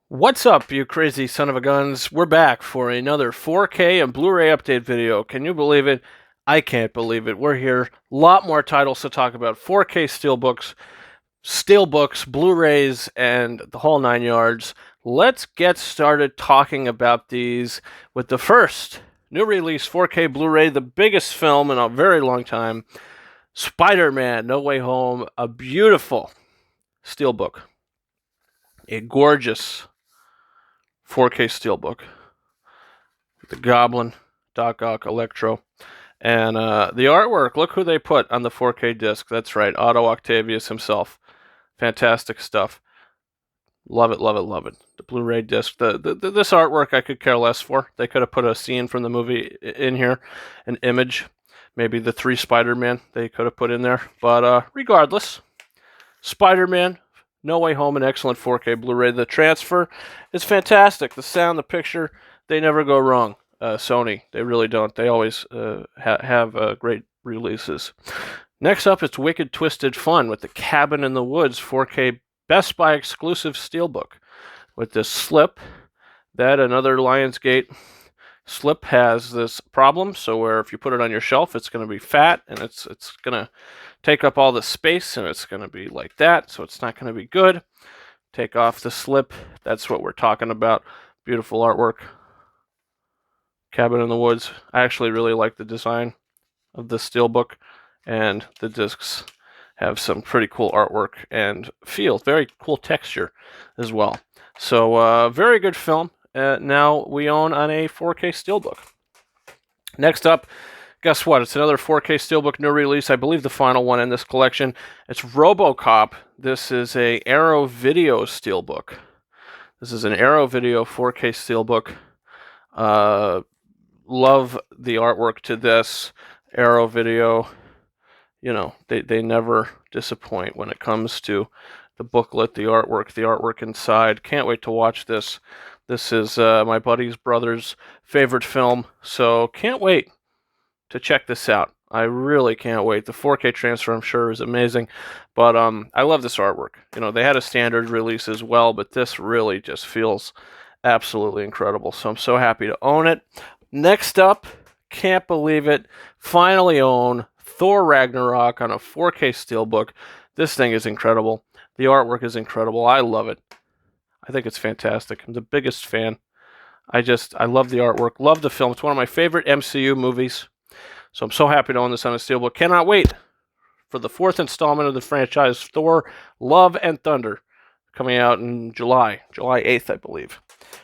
What's up, you crazy son of a guns? We're back for another 4K and Blu-ray update video. Can you believe it? I can't believe it. We're here. A lot more titles to talk about. 4K steelbooks, Blu-rays, and the whole nine yards. Let's get started talking about these with the first new release 4K Blu-ray, the biggest film in a very long time. Spider-Man No Way Home, a beautiful steelbook. A gorgeous 4K steelbook. The Goblin, Doc Ock, Electro. And the artwork, look who they put on the 4K disc. That's right, Otto Octavius himself. Fantastic stuff. Love it, love it, love it. The Blu-ray disc. This artwork I could care less for. They could have put a scene from the movie in here, an image. Maybe the 3 Spider-Man they could have put in there. But regardless, Spider-Man No Way Home, an excellent 4K Blu-ray. The transfer is fantastic. The sound, the picture, they never go wrong. Sony, they really don't. They always have great releases. Next up, it's Wicked Twisted Fun with the Cabin in the Woods 4K Best Buy exclusive steelbook with this slip that another Lionsgate slip has this problem, so where if you put it on your shelf, it's going to be fat and it's going to take up all the space and it's going to be like that, so it's not going to be good. Take off the slip. That's what we're talking about. Beautiful artwork. Cabin in the Woods. I actually really like the design of the steelbook, and the discs have some pretty cool artwork and feel. Very cool texture as well. So very good film. Now we own on a 4K steelbook. Next up, guess what? It's another 4K steelbook, new release. I believe the final one in this collection. It's Robocop. This is a Arrow Video steelbook. This is an Arrow Video 4K steelbook. Love the artwork to this. Arrow Video, you know, they never disappoint when it comes to the booklet, the artwork inside. Can't wait to watch this. This is my buddy's brother's favorite film, so can't wait to check this out. I really can't wait. The 4K transfer, I'm sure, is amazing, but I love this artwork. You know, they had a standard release as well, but this really just feels absolutely incredible, so I'm so happy to own it. Next up, can't believe it, finally own Thor Ragnarok on a 4K steelbook. This thing is incredible. The artwork is incredible. I love it. I think it's fantastic. I'm the biggest fan. I love the artwork, love the film. It's one of my favorite MCU movies. So I'm so happy to own this on a steelbook. Cannot wait for the 4th installment of the franchise, Thor Love and Thunder, coming out in July 8th, I believe.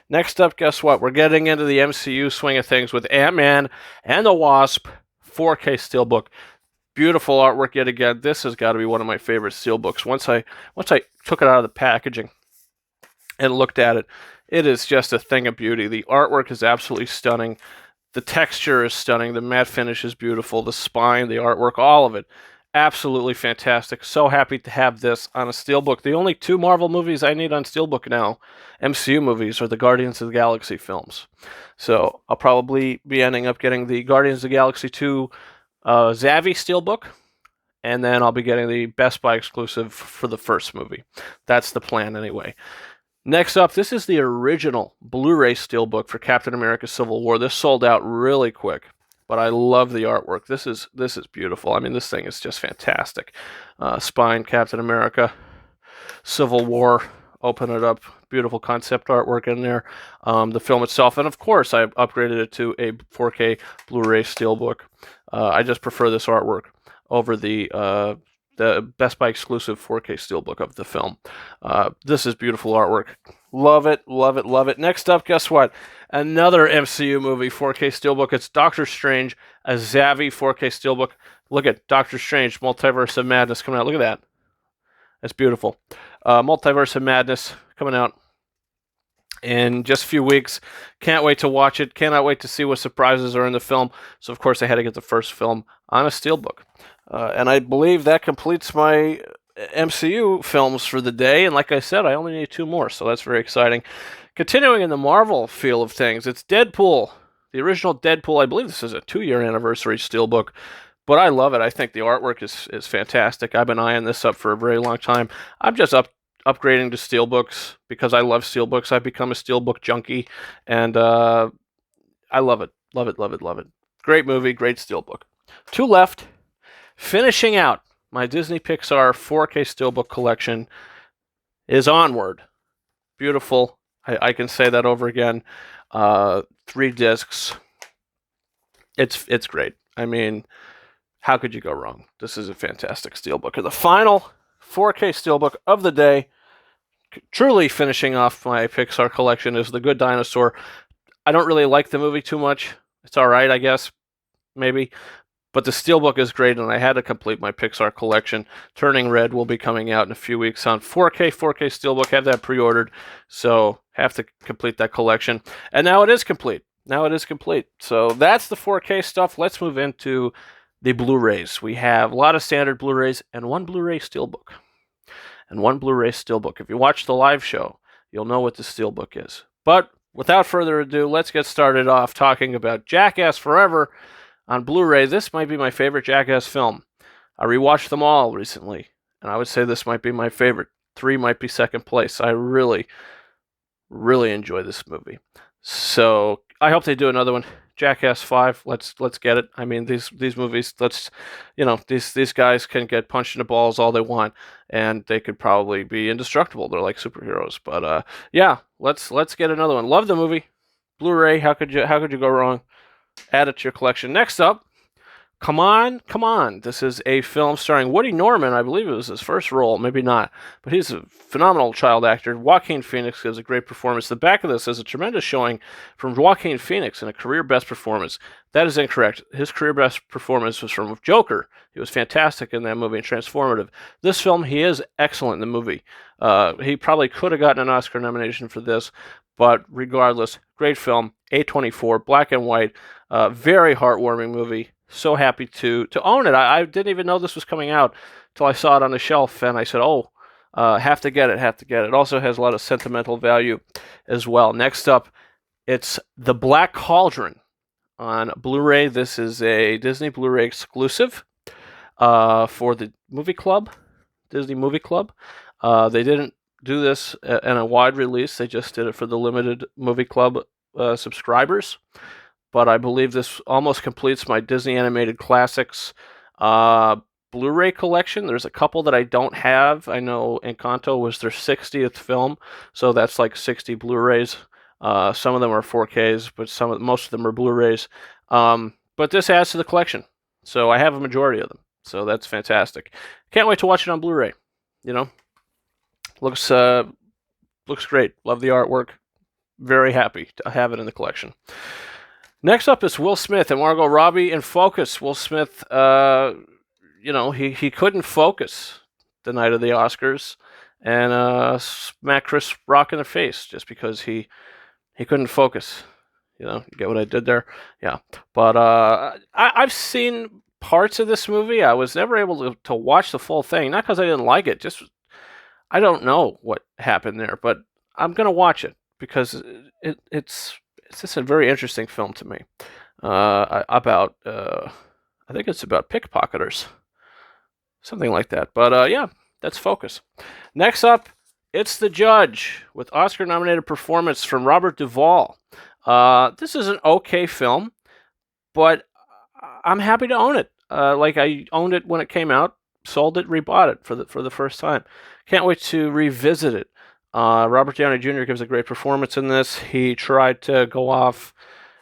Next up, guess what? We're getting into the MCU swing of things with AntMan and the Wasp 4K steelbook. Beautiful artwork yet again. This has got to be one of my favorite steelbooks. Once I took it out of the packaging and looked at it, it is just a thing of beauty. The artwork is absolutely stunning. The texture is stunning. The matte finish is beautiful. The spine, the artwork, all of it, absolutely fantastic. So happy to have this on a steelbook. The only 2 Marvel movies I need on steelbook now, MCU movies, are the Guardians of the Galaxy films. So I'll probably be ending up getting the Guardians of the Galaxy 2 Zavvi steelbook, and then I'll be getting the Best Buy exclusive for the first movie. That's the plan anyway. Next up, this is the original Blu-ray steelbook for Captain America Civil War. This sold out really quick, but I love the artwork. This is beautiful. I mean, this thing is just fantastic. Spine, Captain America Civil War. Open it up. Beautiful concept artwork in there. The film itself, and of course, I upgraded it to a 4K Blu-ray steelbook. I just prefer this artwork over the Best Buy exclusive 4K steelbook of the film. This is beautiful artwork. Love it, love it, love it. Next up, guess what? Another MCU movie 4K steelbook. It's Doctor Strange, a Zavvi 4K steelbook. Look at Doctor Strange, Multiverse of Madness coming out. Look at that. That's beautiful. Multiverse of Madness coming out in just a few weeks. Can't wait to watch it. Cannot wait to see what surprises are in the film. So, of course, I had to get the first film on a steelbook. And I believe that completes my MCU films for the day. And like I said, I only need 2 more, so that's very exciting. Continuing in the Marvel feel of things, it's Deadpool. The original Deadpool, I believe this is a 2-year anniversary steelbook. But I love it. I think the artwork is fantastic. I've been eyeing this up for a very long time. I'm just up upgrading to Steelbooks because I love Steelbooks. I've become a Steelbook junkie, and I love it. Love it, love it, love it. Great movie, great Steelbook. 2 left. Finishing out my Disney Pixar 4K Steelbook collection is Onward. Beautiful. I can say that over again. 3 discs. It's great. I mean, how could you go wrong? This is a fantastic Steelbook. And the final 4K Steelbook of the day, truly finishing off my Pixar collection, is The Good Dinosaur. I don't really like the movie too much. It's all right, I guess, maybe. But the Steelbook is great, and I had to complete my Pixar collection. Turning Red will be coming out in a few weeks on 4K Steelbook. Have that pre-ordered, so have to complete that collection. And now it is complete. So that's the 4K stuff. Let's move into the Blu-rays. We have a lot of standard Blu-rays and 1 Blu-ray Steelbook. If you watch the live show, you'll know what the Steelbook is. But without further ado, let's get started off talking about Jackass Forever on Blu-ray. This might be my favorite Jackass film. I rewatched them all recently, and I would say this might be my favorite. 3 might be second place. I really, really enjoy this movie. So I hope they do another one. Jackass 5. Let's get it. I mean, these movies. These guys can get punched in the balls all they want, and they could probably be indestructible. They're like superheroes. But yeah, let's get another one. Love the movie. Blu-ray. How could you go wrong? Add it to your collection. Next up, Come On. This is a film starring Woody Norman. I believe it was his first role, maybe not, but he's a phenomenal child actor. Joaquin Phoenix gives a great performance. The back of this is a tremendous showing from Joaquin Phoenix in a career best performance. That is incorrect. His career best performance was from Joker. He was fantastic in that movie and transformative. This film, he is excellent in the movie. He probably could have gotten an Oscar nomination for this, but regardless, great film. A24, black and white, very heartwarming movie. So happy to own it. I didn't even know this was coming out till I saw it on the shelf, and I said, have to get it. It also has a lot of sentimental value as well. Next up, it's The Black Cauldron on Blu-ray. This is a Disney Blu-ray exclusive for the movie club, Disney Movie Club. They didn't do this in a wide release. They just did it for the limited movie club subscribers. But I believe this almost completes my Disney Animated Classics Blu-ray collection. There's a couple that I don't have. I know Encanto was their 60th film, so that's like 60 Blu-rays. Some of them are 4Ks, but most of them are Blu-rays. But this adds to the collection, so I have a majority of them. So that's fantastic. Can't wait to watch it on Blu-ray. Looks great. Love the artwork. Very happy to have it in the collection. Next up is Will Smith and Margot Robbie in Focus. Will Smith, he couldn't focus the night of the Oscars and smacked Chris Rock in the face just because he couldn't focus. You get what I did there? Yeah. But I've seen parts of this movie. I was never able to watch the full thing, not because I didn't like it, just I don't know what happened there, but I'm going to watch it because it's just a very interesting film to me. About I think it's about pickpocketers, something like that. But yeah, that's Focus. Next up, it's The Judge with Oscar-nominated performance from Robert Duvall. This is an okay film, but I'm happy to own it. I owned it when it came out, sold it, rebought it for the first time. Can't wait to revisit it. Robert Downey Jr. gives a great performance in this. He tried to go off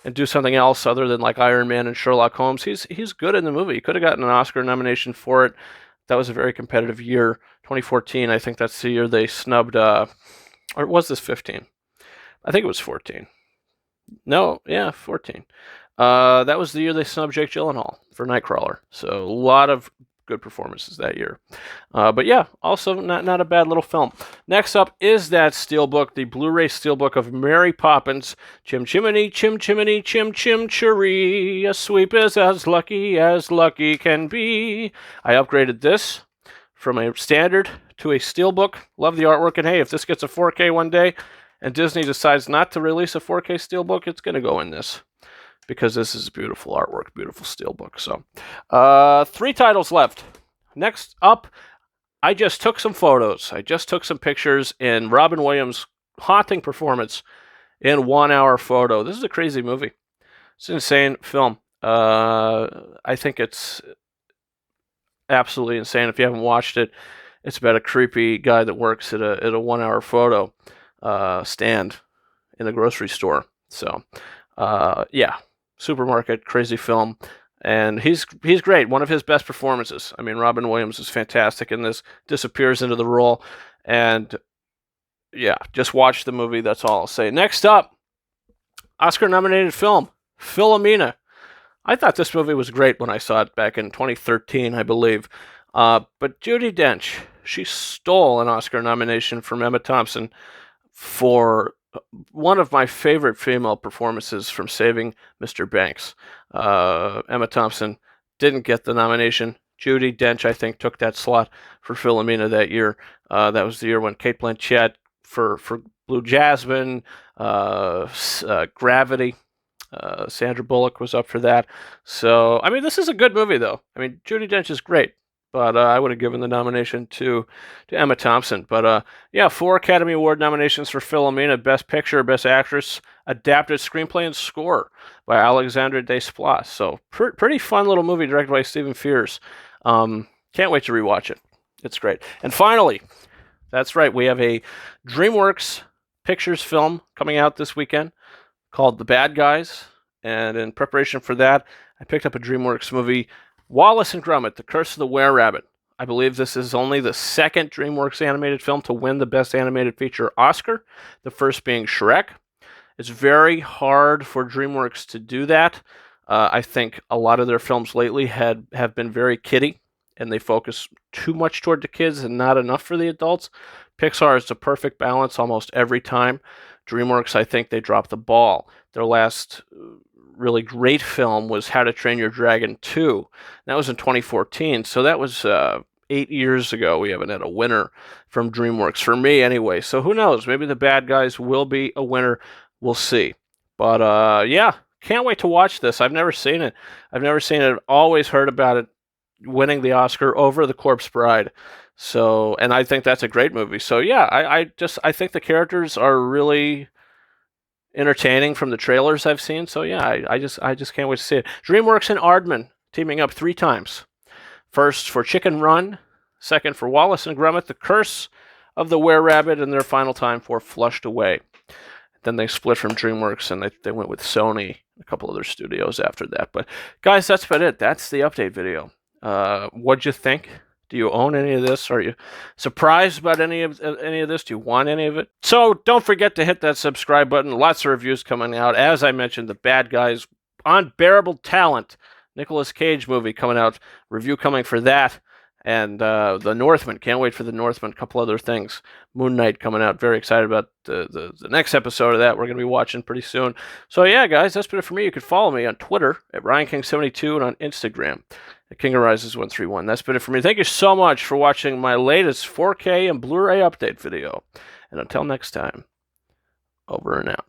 and do something else other than like Iron Man and Sherlock Holmes. He's good in the movie. He could have gotten an Oscar nomination for it. That was a very competitive year. 2014, I think that's the year they snubbed, or was this 15? I think it was 14. No, yeah, 14. That was the year they snubbed Jake Gyllenhaal for Nightcrawler. So a lot of good performances that year. But yeah, also not a bad little film. Next up is that Steelbook, the Blu-ray Steelbook of Mary Poppins. Chim chimney, chim chimney, chim chim cheree. A sweep is as lucky can be. I upgraded this from a standard to a Steelbook. Love the artwork, and hey, if this gets a 4K one day and Disney decides not to release a 4K Steelbook, it's going to go in this, because this is beautiful artwork, beautiful Steelbook. So, 3 titles left. Next up, I just took some photos. I just took some pictures in Robin Williams' haunting performance in 1 hour photo. This is a crazy movie. It's an insane film. I think it's absolutely insane. If you haven't watched it, it's about a creepy guy that works at a 1 hour photo stand in a grocery store. So, yeah, supermarket, crazy film. And he's great. One of his best performances. I mean, Robin Williams is fantastic in this. Disappears into the role, and yeah, just watch the movie. That's all I'll say. Next up, Oscar-nominated film, Philomena. I thought this movie was great when I saw it back in 2013, I believe. But Judi Dench, she stole an Oscar nomination from Emma Thompson for one of my favorite female performances from Saving Mr. Banks. Emma Thompson didn't get the nomination. Judi Dench, I think, took that slot for Philomena that year. That was the year when Cate Blanchett for Blue Jasmine, Gravity. Sandra Bullock was up for that. So, I mean, this is a good movie, though. I mean, Judi Dench is great, but I would have given the nomination to Emma Thompson. But, yeah, 4 Academy Award nominations for Philomena: Best Picture, Best Actress, Adapted Screenplay, and Score by Alexandre Desplat. So, pretty fun little movie directed by Stephen Frears. Can't wait to rewatch it. It's great. And finally, that's right, we have a DreamWorks Pictures film coming out this weekend called The Bad Guys, and in preparation for that, I picked up a DreamWorks movie, Wallace and Gromit: The Curse of the Were-Rabbit. I believe this is only the second DreamWorks animated film to win the Best Animated Feature Oscar, the first being Shrek. It's very hard for DreamWorks to do that. I think a lot of their films lately have been very kiddie, and they focus too much toward the kids and not enough for the adults. Pixar is the perfect balance almost every time. DreamWorks, I think they dropped the ball. Their last really great film was How to Train Your Dragon 2. That was in 2014, so that was 8 years ago. We haven't had a winner from DreamWorks, for me anyway. So who knows? Maybe The Bad Guys will be a winner. We'll see. But yeah, can't wait to watch this. I've never seen it. I've always heard about it winning the Oscar over The Corpse Bride. So, and I think that's a great movie. So yeah, I think the characters are really entertaining from the trailers I've seen. So yeah, I just can't wait to see it. DreamWorks and Aardman teaming up 3 times. First for Chicken Run, second for Wallace and Gromit: The Curse of the Were-Rabbit, and their final time for Flushed Away. Then they split from DreamWorks and they went with Sony and a couple other studios after that. But guys, that's about it. That's the update video. What'd you think? Do you own any of this? Are you surprised about any of this? Do you want any of it? So don't forget to hit that subscribe button. Lots of reviews coming out. As I mentioned, The Bad Guys, Unbearable Talent, Nicolas Cage movie coming out. Review coming for that. And The Northman. Can't wait for The Northman. A couple other things. Moon Knight coming out. Very excited about the next episode of that. We're going to be watching pretty soon. So yeah, guys, that's been it for me. You can follow me on Twitter at RyanKing72 and on Instagram at King of Rises 131. That's been it for me. Thank you so much for watching my latest 4K and Blu-ray update video. And until next time, over and out.